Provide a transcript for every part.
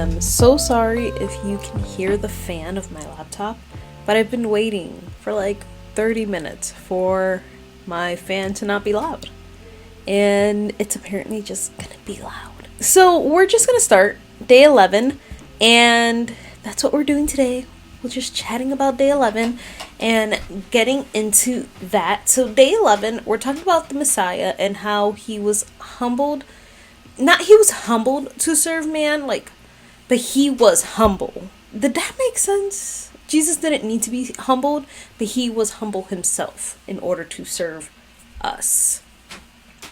am so sorry if you can hear the fan of my laptop, but I've been waiting for like 30 minutes for my fan to not be loud. And it's apparently just gonna be loud. So we're just gonna start day 11, and that's what we're doing today. We're just chatting about day 11 and getting into that. So day 11, we're talking about the Messiah and how he was humbled. Not he was humbled to serve man, but he was humble. Did that make sense? Jesus didn't need to be humbled, but he was humble himself in order to serve us.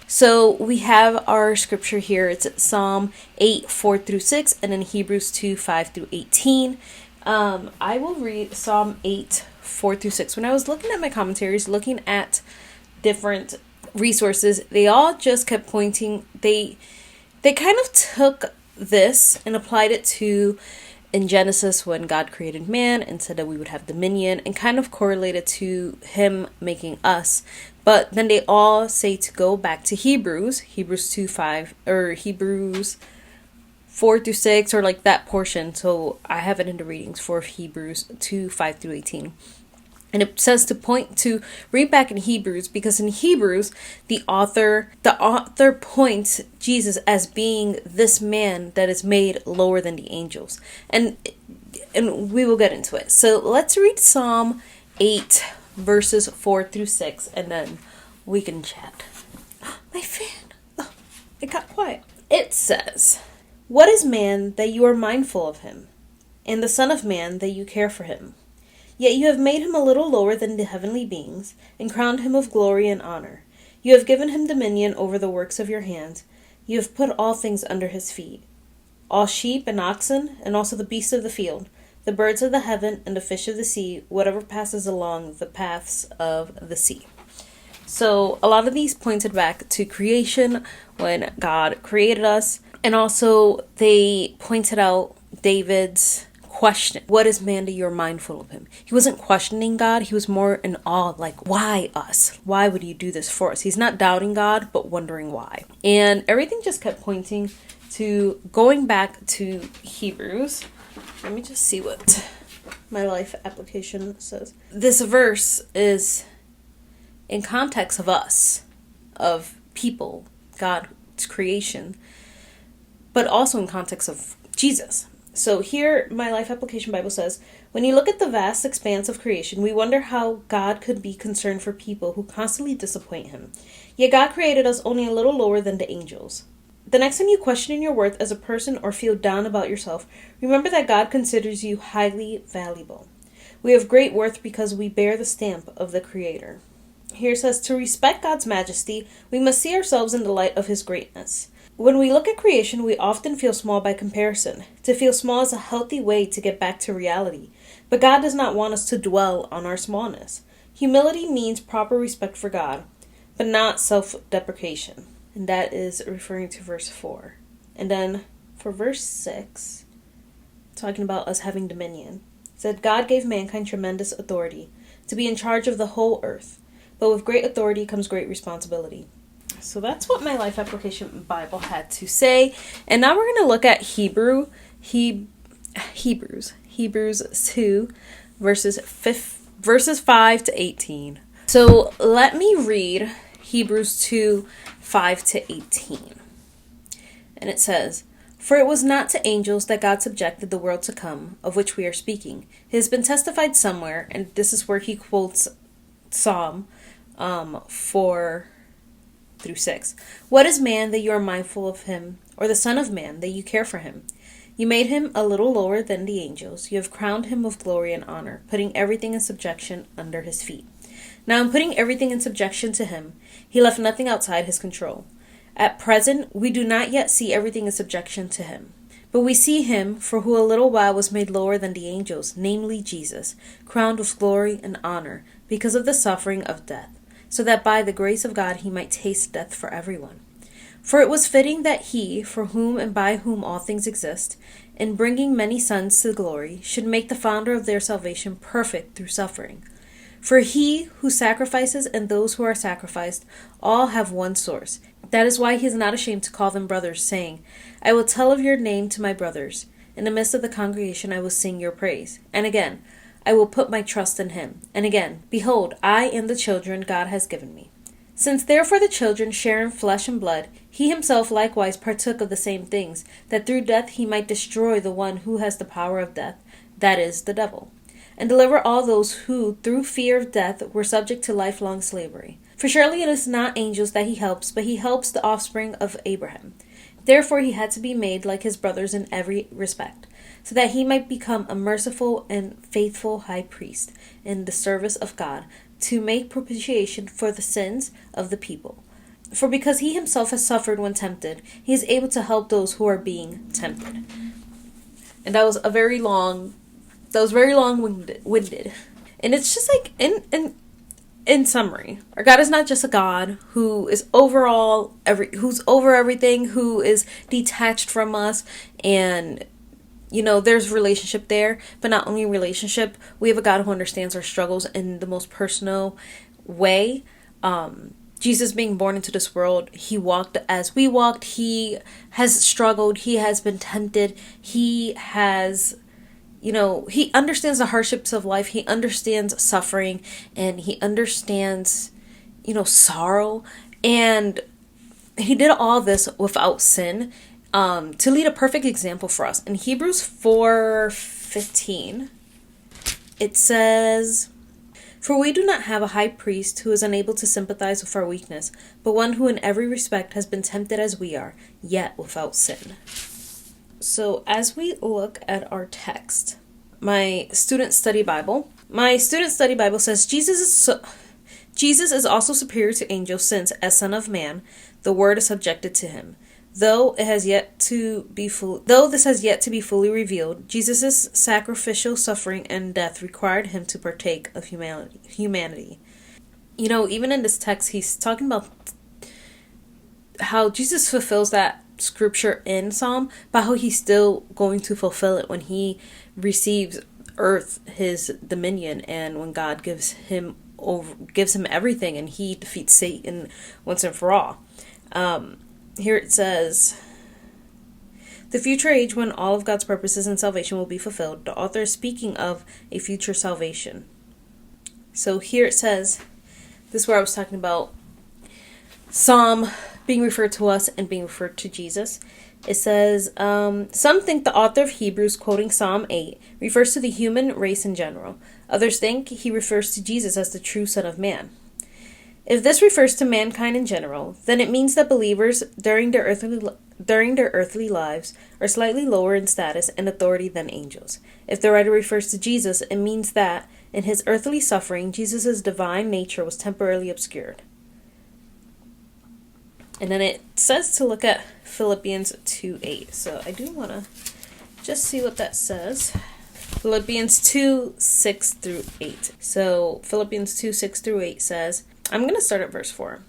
So we have our scripture here. It's Psalm 8, 4 through 6, and then Hebrews 2, 5 through 18. I will read Psalm 8, 4 through 6. When I was looking at my commentaries, looking at different resources, they all just kept pointing. They kind of took this and applied it to in Genesis when God created man and said that we would have dominion, and kind of correlated to him making us. But then they all say to go back to Hebrews 2, 5, or Hebrews 4 through 6, or like that portion. So I have it in the readings for Hebrews 2, 5 through 18. And it says to read back in Hebrews, because in Hebrews, the author points Jesus as being this man that is made lower than the angels. And we will get into it. So let's read Psalm 8, verses 4 through 6, and then we can chat. My fan. Oh, it got quiet. It says, "What is man that you are mindful of him, and the son of man that you care for him? Yet you have made him a little lower than the heavenly beings, and crowned him with glory and honor. You have given him dominion over the works of your hands. You have put all things under his feet, all sheep and oxen, and also the beasts of the field, the birds of the heaven, and the fish of the sea, whatever passes along the paths of the sea." So a lot of these pointed back to creation, when God created us, and also they pointed out David's question. What is man that you're mindful of him? He wasn't questioning God. He was more in awe, like, why us? Why would you do this for us? He's not doubting God, but wondering why. And everything just kept pointing to going back to Hebrews. Let me just see what my life application says. This verse is in context of us, of people, God's creation, but also in context of Jesus. So here, my Life Application Bible says, "When you look at the vast expanse of creation, we wonder how God could be concerned for people who constantly disappoint him. Yet God created us only a little lower than the angels. The next time you question your worth as a person or feel down about yourself, remember that God considers you highly valuable. We have great worth because we bear the stamp of the Creator." Here it says, "To respect God's majesty, we must see ourselves in the light of his greatness. When we look at creation, we often feel small by comparison. To feel small is a healthy way to get back to reality. But God does not want us to dwell on our smallness. Humility means proper respect for God, but not self-deprecation." And that is referring to verse 4. And then for verse 6, talking about us having dominion, it said, "God gave mankind tremendous authority to be in charge of the whole earth. But with great authority comes great responsibility." So that's what my Life Application Bible had to say. And now we're going to look at Hebrews 2, verses 5 to 18. So let me read Hebrews 2, 5 to 18. And it says, "For it was not to angels that God subjected the world to come, of which we are speaking. It has been testified somewhere," and this is where he quotes Psalm 4 through 6. "What is man that you are mindful of him, or the son of man that you care for him? You made him a little lower than the angels. You have crowned him with glory and honor, putting everything in subjection under his feet. Now in putting everything in subjection to him, he left nothing outside his control. At present, we do not yet see everything in subjection to him. But we see him, for who a little while was made lower than the angels, namely Jesus, crowned with glory and honor, because of the suffering of death, so that by the grace of God he might taste death for everyone. For it was fitting that he, for whom and by whom all things exist, in bringing many sons to glory, should make the founder of their salvation perfect through suffering. For he who sacrifices and those who are sacrificed all have one source. That is why he is not ashamed to call them brothers, saying, I will tell of your name to my brothers. In the midst of the congregation I will sing your praise. And again, I will put my trust in him. And again, behold, I and the children God has given me. Since therefore the children share in flesh and blood, he himself likewise partook of the same things, that through death he might destroy the one who has the power of death, that is, the devil, and deliver all those who, through fear of death, were subject to lifelong slavery. For surely it is not angels that he helps, but he helps the offspring of Abraham. Therefore he had to be made like his brothers in every respect, so that he might become a merciful and faithful high priest in the service of God, to make propitiation for the sins of the people. For because he himself has suffered when tempted, he is able to help those who are being tempted. And that was very long-winded. And it's just like, in summary, our God is not just a God who is who's over everything, who is detached from us, and there's relationship there, but not only relationship. We have a God who understands our struggles in the most personal way. Jesus being born into this world, he walked as we walked. He has struggled. He has been tempted. He has, he understands the hardships of life. He understands suffering, and he understands, sorrow. And he did all this without sin, to lead a perfect example for us. In Hebrews 4:15, it says, "For we do not have a high priest who is unable to sympathize with our weakness, but one who in every respect has been tempted as we are, yet without sin." So as we look at our text, my student study Bible says Jesus is also superior to angels, since as Son of Man, the Word is subjected to him. Though this has yet to be fully revealed, Jesus' sacrificial suffering and death required him to partake of humanity. Even in this text, he's talking about how Jesus fulfills that scripture in Psalm, but how he's still going to fulfill it when he receives earth, his dominion, and when God gives him everything, and he defeats Satan once and for all. Here it says, the future age when all of God's purposes and salvation will be fulfilled. The author is speaking of a future salvation. So here it says, this is where I was talking about Psalm being referred to us and being referred to Jesus. It says, some think the author of Hebrews, quoting Psalm 8, refers to the human race in general. Others think he refers to Jesus as the true Son of Man. If this refers to mankind in general, then it means that believers during their earthly lives are slightly lower in status and authority than angels. If the writer refers to Jesus, it means that in his earthly suffering, Jesus' divine nature was temporarily obscured. And then it says to look at Philippians 2:8. So I do want to just see what that says. Philippians 2:6-8. So Philippians 2:6-8 says, I'm going to start at verse 4.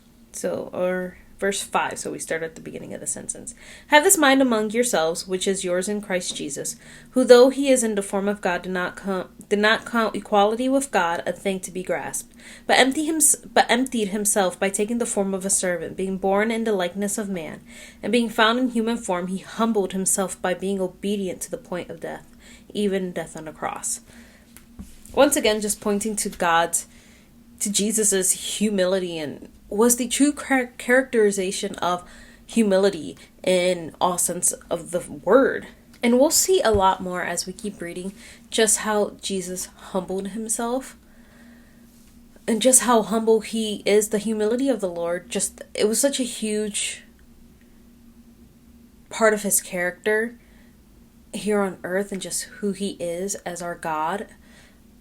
Or verse 5. So we start at the beginning of the sentence. Have this mind among yourselves, which is yours in Christ Jesus, who though he is in the form of God, did not count equality with God a thing to be grasped, but emptied himself by taking the form of a servant, being born in the likeness of man, and being found in human form, he humbled himself by being obedient to the point of death, even death on the cross. Once again, just pointing to Jesus's humility, and was the true characterization of humility in all sense of the word. And we'll see a lot more as we keep reading just how Jesus humbled himself and just how humble he is. The humility of the Lord, it was such a huge part of his character here on earth and just who he is as our God.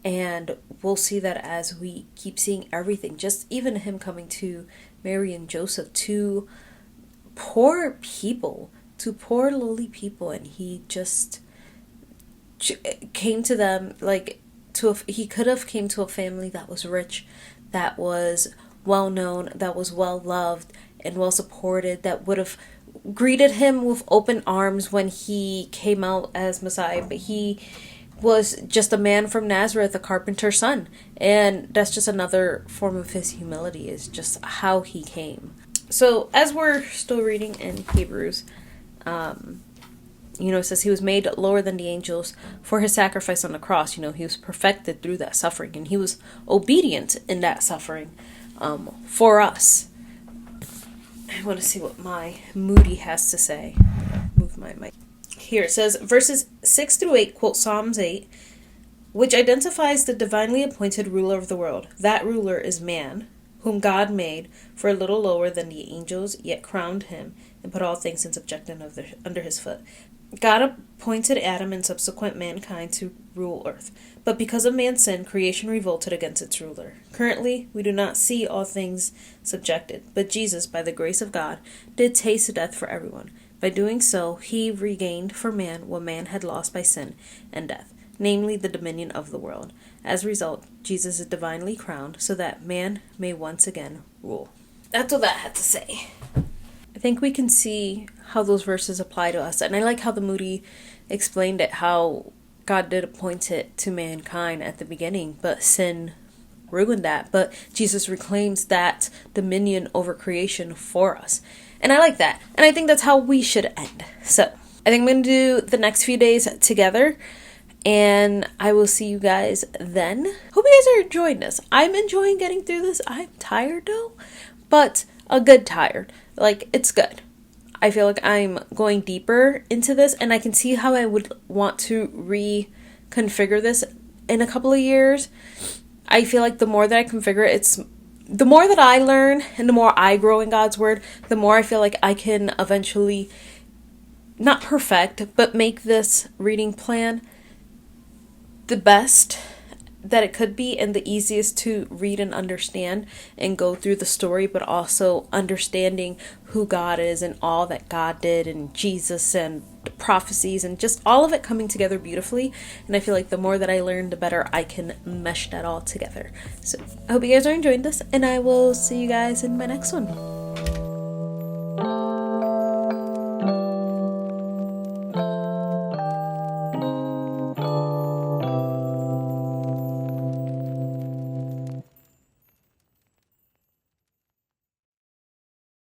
And we'll see that as we keep seeing everything, just even him coming to Mary and Joseph, to poor people, to poor lowly people, and he just came to them he could have came to a family that was rich, that was well known, that was well loved and well supported, that would have greeted him with open arms when he came out as Messiah, but he was just a man from Nazareth, a carpenter's son. And that's just another form of his humility, is just how he came. So as we're still reading in Hebrews, It says he was made lower than the angels for his sacrifice on the cross. He was perfected through that suffering, and he was obedient in that suffering for us. I want to see what my Moody has to say. Move my mic. Here it says, verses 6 through 8 quote Psalms 8, which identifies the divinely appointed ruler of the world. That ruler is man, whom God made for a little lower than the angels, yet crowned him and put all things in subjection under his foot. God appointed Adam and subsequent mankind to rule earth, but because of man's sin, creation revolted against its ruler. Currently, we do not see all things subjected, but Jesus, by the grace of God, did taste death for everyone. By doing so, he regained for man what man had lost by sin and death, namely the dominion of the world. As a result, Jesus is divinely crowned so that man may once again rule. That's what that had to say. I think we can see how those verses apply to us. And I like how the Moody explained it, how God did appoint it to mankind at the beginning, but sin ruined that. But Jesus reclaims that dominion over creation for us. And I like that. And I think that's how we should end. So I think I'm going to do the next few days together. And I will see you guys then. Hope you guys are enjoying this. I'm enjoying getting through this. I'm tired though, but a good tired. Like, it's good. I feel like I'm going deeper into this, and I can see how I would want to reconfigure this in a couple of years. I feel like the more that I configure it, the more that I learn and the more I grow in God's word, the more I feel like I can eventually, not perfect, but make this reading plan the best that it could be and the easiest to read and understand and go through the story, but also understanding who God is and all that God did and Jesus and the prophecies and just all of it coming together beautifully. And I feel like the more that I learn, the better I can mesh that all together. So I hope you guys are enjoying this, and I will see you guys in my next one.